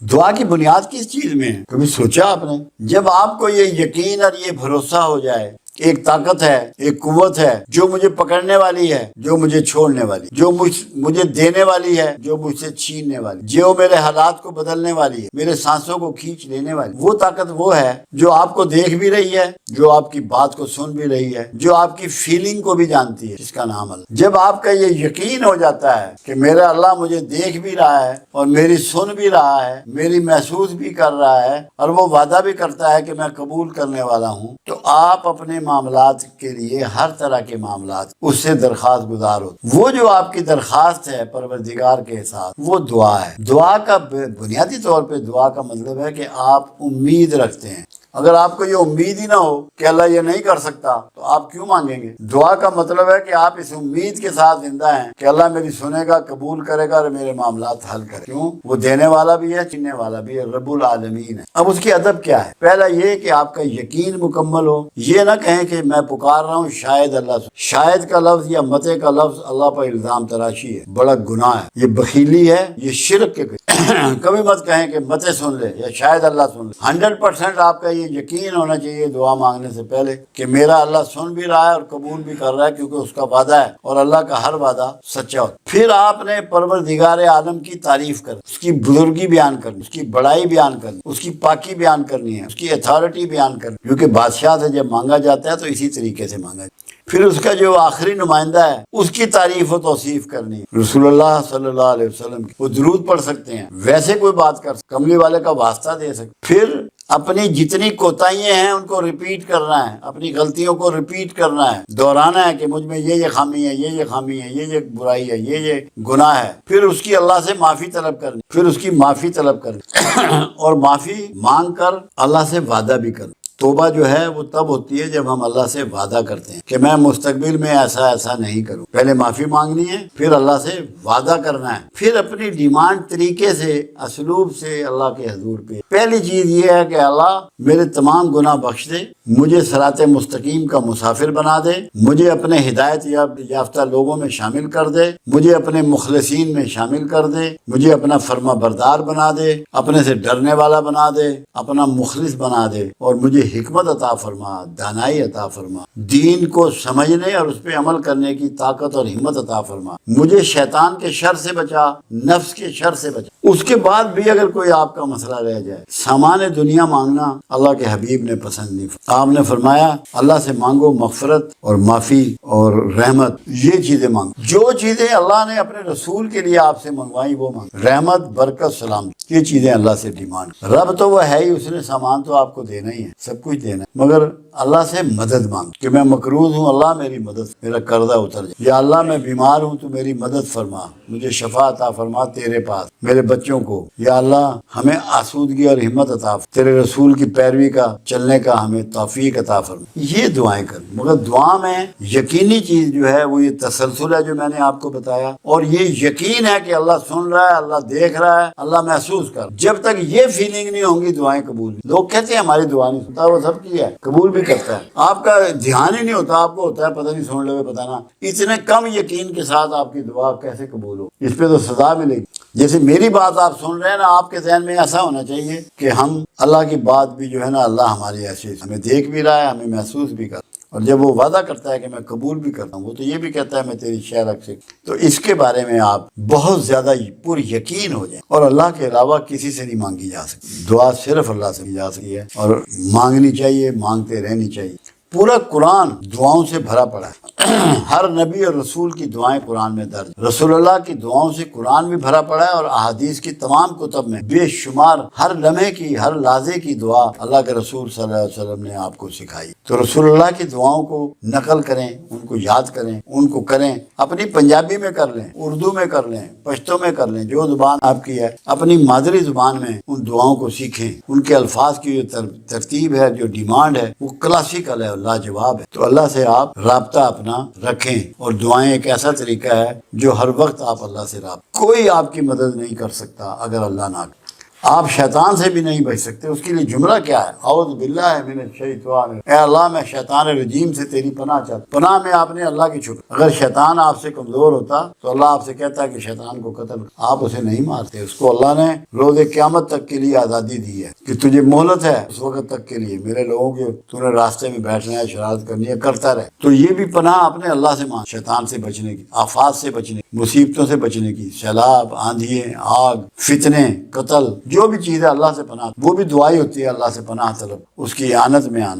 دعا کی بنیاد کس چیز میں ہے؟ کبھی سوچا آپ نے؟ جب آپ کو یہ یقین اور یہ بھروسہ ہو جائے ایک طاقت ہے، ایک قوت ہے جو مجھے پکڑنے والی ہے، جو مجھے چھوڑنے والی، جو مجھے دینے والی ہے، جو مجھ سے چھیننے والی، جو میرے حالات کو بدلنے والی ہے، میرے سانسوں کو کھینچ لینے والی، وہ طاقت وہ ہے جو آپ کو دیکھ بھی رہی ہے، جو آپ کی بات کو سن بھی رہی ہے، جو آپ کی فیلنگ کو بھی جانتی ہے، جس کا نام اللہ۔ جب آپ کا یہ یقین ہو جاتا ہے کہ میرا اللہ مجھے دیکھ بھی رہا ہے اور میری سن بھی رہا ہے، میری محسوس بھی کر رہا ہے، اور وہ وعدہ بھی کرتا ہے کہ میں قبول کرنے والا ہوں، تو آپ اپنے معاملات کے لیے ہر طرح کے معاملات اس سے درخواست گزار ہو۔ وہ جو آپ کی درخواست ہے پروردگار کے ساتھ، وہ دعا ہے۔ دعا کا بنیادی طور پہ دعا کا مطلب ہے کہ آپ امید رکھتے ہیں۔ اگر آپ کو یہ امید ہی نہ ہو کہ اللہ یہ نہیں کر سکتا تو آپ کیوں مانگیں گے؟ دعا کا مطلب ہے کہ آپ اس امید کے ساتھ زندہ ہیں کہ اللہ میری سنے گا، قبول کرے گا اور میرے معاملات حل کرے۔ کیوں؟ وہ دینے والا بھی ہے، چھیننے والا بھی ہے، رب العالمین ہے۔ اب اس کی ادب کیا ہے؟ پہلا یہ کہ آپ کا یقین مکمل ہو، یہ نہ کہیں کہ میں پکار رہا ہوں شاید اللہ سنے۔ شاید کا لفظ یا متے کا لفظ اللہ پر الزام تراشی ہے، بڑا گناہ ہے، یہ بخیلی ہے، یہ شرک کے کبھی مت کہیں کہ متے سن لے یا شاید اللہ سن لے۔ 100% آپ کا یہ یقین ہونا چاہیے دعا مانگنے سے پہلے کہ میرا اللہ سن بھی رہا ہے اور قبول بھی کر رہا ہے، کیونکہ اس کا وعدہ ہے اور اللہ کا ہر وعدہ سچا ہوتا ہے۔ پھر آپ نے پروردگار عالم کی تعریف کرنی، اس کی بزرگی بیان کرنی، اس کی بڑائی بیان کرنی، اس کی پاکی بیان کرنی ہے، اس کی اتھارٹی بیان کرنی، کیونکہ بادشاہ سے جب مانگا جاتا ہے تو اسی طریقے سے مانگا جاتا ہے۔ پھر اس کا جو آخری نمائندہ ہے اس کی تعریف و توصیف کرنی، رسول اللہ صلی اللہ علیہ وسلم کی۔ وہ درود پڑھ سکتے ہیں، ویسے کوئی بات کر سکتے، کملی والے کا واسطہ دے سکتے۔ پھر اپنی جتنی کوتاہیاں ہیں ان کو ریپیٹ کرنا ہے، اپنی غلطیوں کو ریپیٹ کرنا ہے، دہرانا ہے کہ مجھ میں یہ خامی ہے، یہ خامی ہے، یہ برائی ہے، یہ گناہ ہے۔ پھر اس کی اللہ سے معافی طلب کرنی، پھر اس کی معافی طلب کرنی اور معافی مانگ کر اللہ سے وعدہ بھی کرنا۔ توبہ جو ہے وہ تب ہوتی ہے جب ہم اللہ سے وعدہ کرتے ہیں کہ میں مستقبل میں ایسا نہیں کروں۔ پہلے معافی مانگنی ہے، پھر اللہ سے وعدہ کرنا ہے، پھر اپنی ڈیمانڈ طریقے سے، اسلوب سے اللہ کے حضور پہ۔ پہلی چیز یہ ہے کہ اللہ میرے تمام گناہ بخش دے، مجھے صراط مستقیم کا مسافر بنا دے، مجھے اپنے ہدایت یافتہ لوگوں میں شامل کر دے، مجھے اپنے مخلصین میں شامل کر دے، مجھے اپنا فرما بردار بنا دے، اپنے سے ڈرنے والا بنا دے، اپنا مخلص بنا دے، اور مجھے حکمت عطا فرما، دانائی عطا فرما، دین کو سمجھنے اور اس پہ عمل کرنے کی طاقت اور ہمت عطا فرما، مجھے شیطان کے شر سے بچا، نفس کے شر سے بچا۔ اس کے بعد بھی اگر کوئی آپ کا مسئلہ رہ جائے، سامان دنیا مانگنا اللہ کے حبیب نے پسند نہیں۔ آپ نے فرمایا اللہ سے مانگو مغفرت اور معافی اور رحمت، یہ چیزیں مانگو۔ جو چیزیں اللہ نے اپنے رسول کے لیے آپ سے منگوائی وہ مانگو، رحمت، برکت، سلام، یہ چیزیں اللہ سے ڈیمانڈ۔ رب تو وہ ہے ہی، اس نے سامان تو آپ کو دینا ہی ہے، سب کچھ دینا ہے، مگر اللہ سے مدد مانگ کہ میں مقروض ہوں، اللہ میری مدد، میرا قرضہ اتر جائے، یا اللہ میں بیمار ہوں تو میری مدد فرما، مجھے شفا عطا فرما تیرے پاس، میرے بچوں کو، یا اللہ ہمیں آسودگی اور ہمت عطا فرما، تیرے رسول کی پیروی کا چلنے کا ہمیں توفیق عطا فرما۔ یہ دعائیں کر، مگر دعا میں یقینی چیز جو ہے وہ یہ تسلسل ہے جو میں نے آپ کو بتایا، اور یہ یقین ہے کہ اللہ سن رہا ہے، اللہ دیکھ رہا ہے، اللہ محسوس کر۔ جب تک یہ فیلنگ نہیں ہوں گی دعائیں قبول نہیں۔ لوگ کہتے ہیں ہماری دعا نہیں سنتا، وہ سب کی ہے، قبول بھی کرتا ہے، آپ کا دھیان ہی نہیں ہوتا، آپ کو ہوتا ہے پتہ نہیں سن لے پتہ نہ۔ اتنے کم یقین کے ساتھ آپ کی دعا کیسے قبول ہو؟ اس پہ تو سزا ملے گی۔ جیسے میری بات آپ سن رہے ہیں نا، آپ کے ذہن میں ایسا ہونا چاہیے کہ ہم اللہ کی بات بھی جو ہے نا، اللہ ہماری ایسی ہمیں دیکھ بھی رہا ہے، ہمیں محسوس بھی کر رہا ہے، اور جب وہ وعدہ کرتا ہے کہ میں قبول بھی کرتا ہوں، وہ تو یہ بھی کہتا ہے میں تیری شے رکھ سکتا ہوں۔ تو اس کے بارے میں آپ بہت زیادہ پر یقین ہو جائیں، اور اللہ کے علاوہ کسی سے نہیں مانگی جا سکتی، دعا صرف اللہ سے کی جا سکتی ہے، اور مانگنی چاہیے، مانگتے رہنی چاہیے۔ پورا قرآن دعاؤں سے بھرا پڑا ہے، ہر نبی اور رسول کی دعائیں قرآن میں درج، رسول اللہ کی دعاؤں سے قرآن بھی بھرا پڑا ہے، اور احادیث کی تمام کتب میں بے شمار ہر لمحے کی، ہر لحظے کی دعا اللہ کے رسول صلی اللہ علیہ وسلم نے آپ کو سکھائی۔ تو رسول اللہ کی دعاؤں کو نقل کریں، ان کو یاد کریں، ان کو کریں، اپنی پنجابی میں کر لیں، اردو میں کر لیں، پشتو میں کر لیں، جو زبان آپ کی ہے اپنی مادری زبان میں ان دعاؤں کو سیکھیں۔ ان کے الفاظ کی جو ترتیب ہے، جو ڈیمانڈ ہے، وہ کلاسیکل ہے، لاجواب ہے۔ تو اللہ سے آپ رابطہ اپنا رکھیں، اور دعائیں ایک ایسا طریقہ ہے جو ہر وقت آپ اللہ سے رابطہ، کوئی آپ کی مدد نہیں کر سکتا اگر اللہ نہ کرے۔ آپ شیطان سے بھی نہیں بچ سکتے، اس کے لیے جملہ کیا ہے؟ اعوذ باللہ من الشیطان، اے اللہ میں شیطان رجیم سے تیری پناہ چاہتا ہوں۔ پناہ میں آپ نے اللہ کی چھپی۔ اگر شیطان آپ سے کمزور ہوتا تو اللہ آپ سے کہتا کہ شیطان کو قتل، آپ اسے نہیں مارتے۔ اس کو اللہ نے روز قیامت تک کے لیے آزادی دی ہے کہ تجھے مہلت ہے اس وقت تک کے لیے، میرے لوگوں کے تو نے راستے میں بیٹھنا ہے، شرارت کرنی ہے، کرتا رہے۔ تو یہ بھی پناہ آپ نے اللہ سے مانگ، شیطان سے بچنے کی، آفات سے بچنے کی، مصیبتوں سے بچنے کی، سیلاب، آندھیے، آگ، فتنے، قتل، جو بھی چیز ہے اللہ سے پناہ، وہ بھی دعائی ہوتی ہے اللہ سے پناہ طلب، اس کی اعانت میں آنا۔